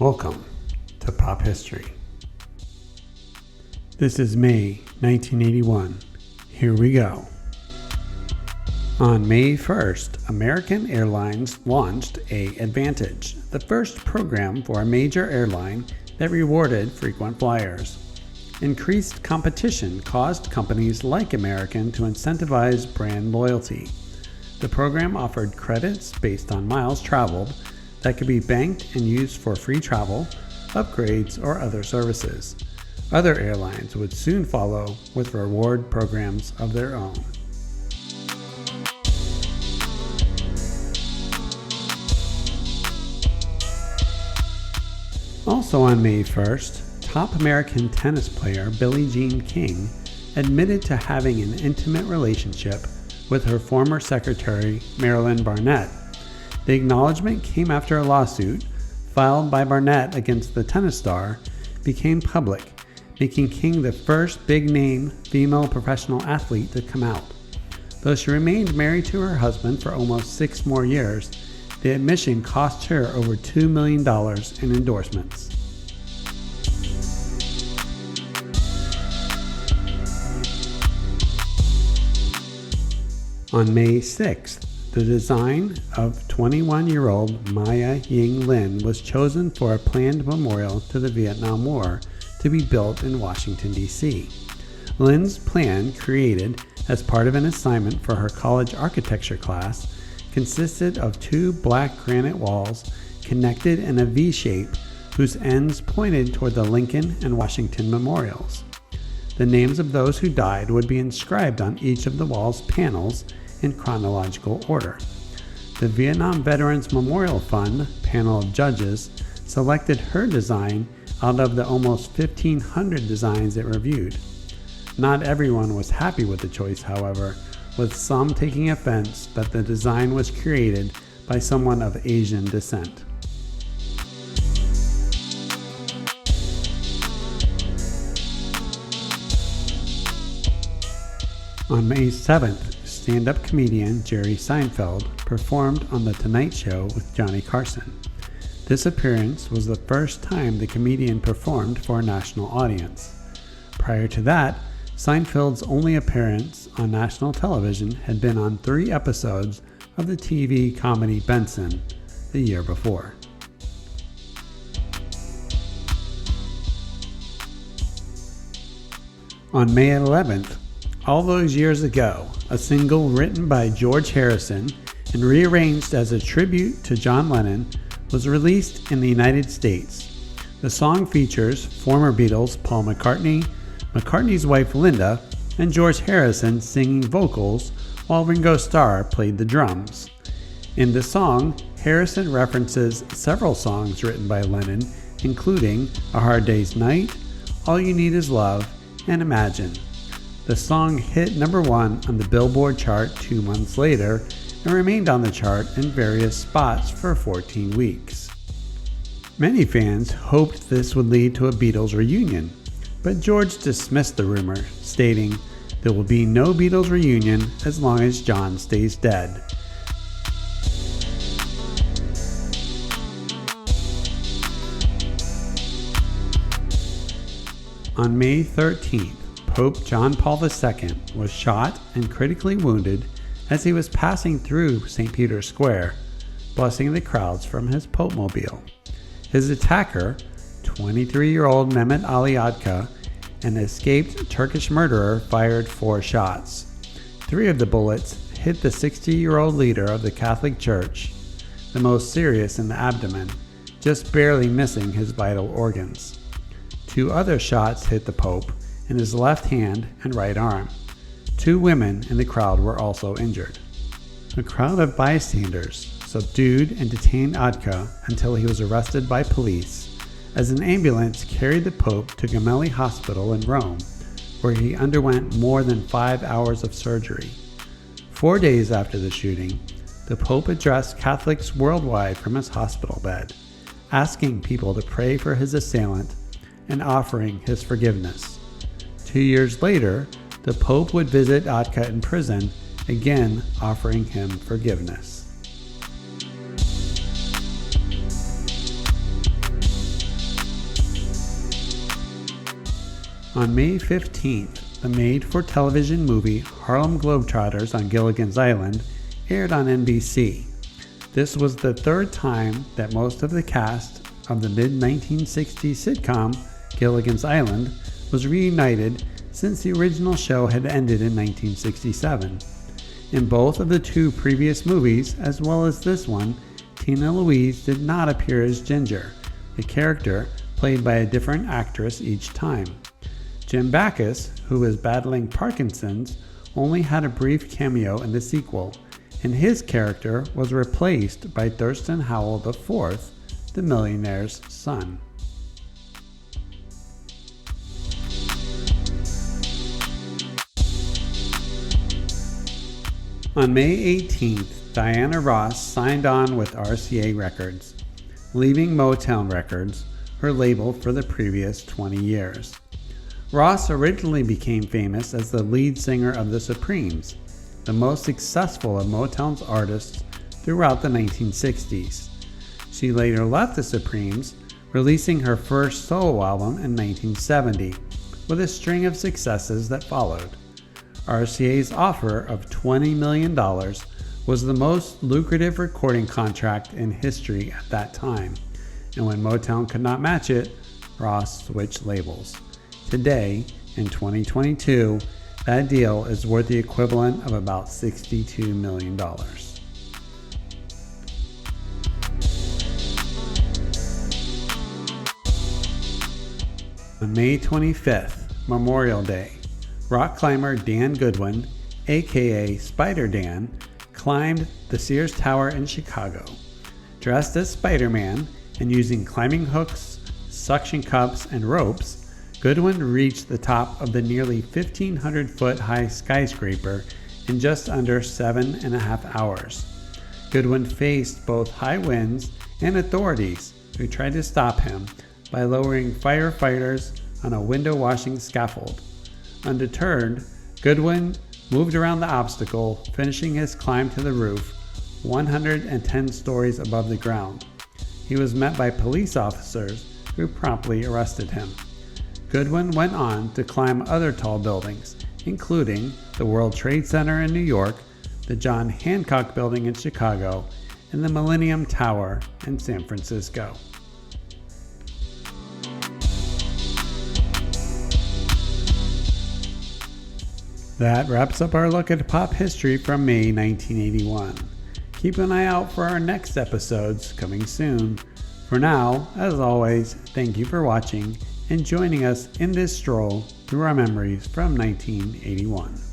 Welcome to Pop History. This is May 1981. Here we go. On May 1st, American Airlines launched AAdvantage, the first program for a major airline that rewarded frequent flyers. Increased competition caused companies like American to incentivize brand loyalty. The program offered credits based on miles traveled that could be banked and used for free travel, upgrades, or other services. Other airlines would soon follow with reward programs of their own. Also on May 1st, top American tennis player Billie Jean admitted to having an intimate relationship with her former secretary Marilyn Barnett. The acknowledgement came after a lawsuit filed by Barnett against the tennis star became public, making King the first big-name female professional athlete to come out. Though she remained married to her husband for almost 6 more years, the admission cost her over $2 million in endorsements. On May 6th, the design of 21-year-old Maya Ying Lin was chosen for a planned memorial to the Vietnam War to be built in Washington, D.C. Lin's plan, created as part of an assignment for her college architecture class, consisted of 2 black granite walls connected in a V shape whose ends pointed toward the Lincoln and Washington memorials. The names of those who died would be inscribed on each of the wall's panels in chronological order. The Vietnam Veterans Memorial Fund panel of judges selected her design out of the almost 1,500 designs it reviewed. Not everyone was happy with the choice, however, with some taking offense that the design was created by someone of Asian descent. On May 7th, stand-up comedian Jerry Seinfeld performed on The Tonight Show with Johnny Carson. This appearance was the first time the comedian performed for a national audience. Prior to that, Seinfeld's only appearance on national television had been on 3 episodes of the TV comedy Benson the year before. On May 11th, all those years ago, a single written by George Harrison and rearranged as a tribute to John Lennon was released in the United States. The song features former Beatles Paul McCartney, McCartney's wife Linda, and George Harrison singing vocals while Ringo Starr played the drums. In the song, Harrison references several songs written by Lennon, including A Hard Day's Night, All You Need Is Love, and Imagine. The song hit number 1 on the Billboard chart 2 months later and remained on the chart in various spots for 14 weeks. Many fans hoped this would lead to a Beatles reunion, but George dismissed the rumor, stating, "There will be no Beatles reunion as long as John stays dead." On May 13th, Pope John Paul II was shot and critically wounded as he was passing through St. Peter's Square, blessing the crowds from his Pope-mobile. His attacker, 23-year-old Mehmet Ali Adka, an escaped Turkish murderer, fired 4 shots. 3 of the bullets hit the 60-year-old leader of the Catholic Church, the most serious in the abdomen, just barely missing his vital organs. 2 other shots hit the Pope in his left hand and right arm. 2 women in the crowd were also injured. A crowd of bystanders subdued and detained Adka until he was arrested by police, as an ambulance carried the Pope to Gemelli Hospital in Rome, where he underwent more than 5 hours of surgery. 4 days after the shooting, the Pope addressed Catholics worldwide from his hospital bed, asking people to pray for his assailant and offering his forgiveness. 2 years later, the Pope would visit Adka in prison, again offering him forgiveness. On May 15th, the made-for-television movie Harlem Globetrotters on Gilligan's Island aired on NBC. This was the third time that most of the cast of the mid-1960s sitcom Gilligan's Island was reunited since the original show had ended in 1967. In both of the two previous movies, as well as this one, Tina Louise did not appear as Ginger, the character played by a different actress each time. Jim Backus, who was battling Parkinson's, only had a brief cameo in the sequel, and his character was replaced by Thurston Howell IV, the millionaire's son. On May 18th, Diana Ross signed on with RCA Records, leaving Motown Records, her label for the previous 20 years. Ross originally became famous as the lead singer of the Supremes, the most successful of Motown's artists throughout the 1960s. She later left the Supremes, releasing her first solo album in 1970, with a string of successes that followed. RCA's offer of $20 million was the most lucrative recording contract in history at that time, and when Motown could not match it, Ross switched labels. Today, in 2022, that deal is worth the equivalent of about $62 million. On May 25th, Memorial Day, rock climber Dan Goodwin, aka Spider Dan, climbed the Sears Tower in Chicago. Dressed as Spider-Man and using climbing hooks, suction cups, and ropes, Goodwin reached the top of the nearly 1,500-foot high skyscraper in just under 7.5 hours. Goodwin faced both high winds and authorities who tried to stop him by lowering firefighters on a window-washing scaffold. Undeterred, Goodwin moved around the obstacle, finishing his climb to the roof, 110 stories above the ground. He was met by police officers who promptly arrested him. Goodwin went on to climb other tall buildings, including the World Trade Center in New York, the John Hancock Building in Chicago, and the Millennium Tower in San Francisco. That wraps up our look at pop history from May 1981. Keep an eye out for our next episodes coming soon. For now, as always, thank you for watching and joining us in this stroll through our memories from 1981.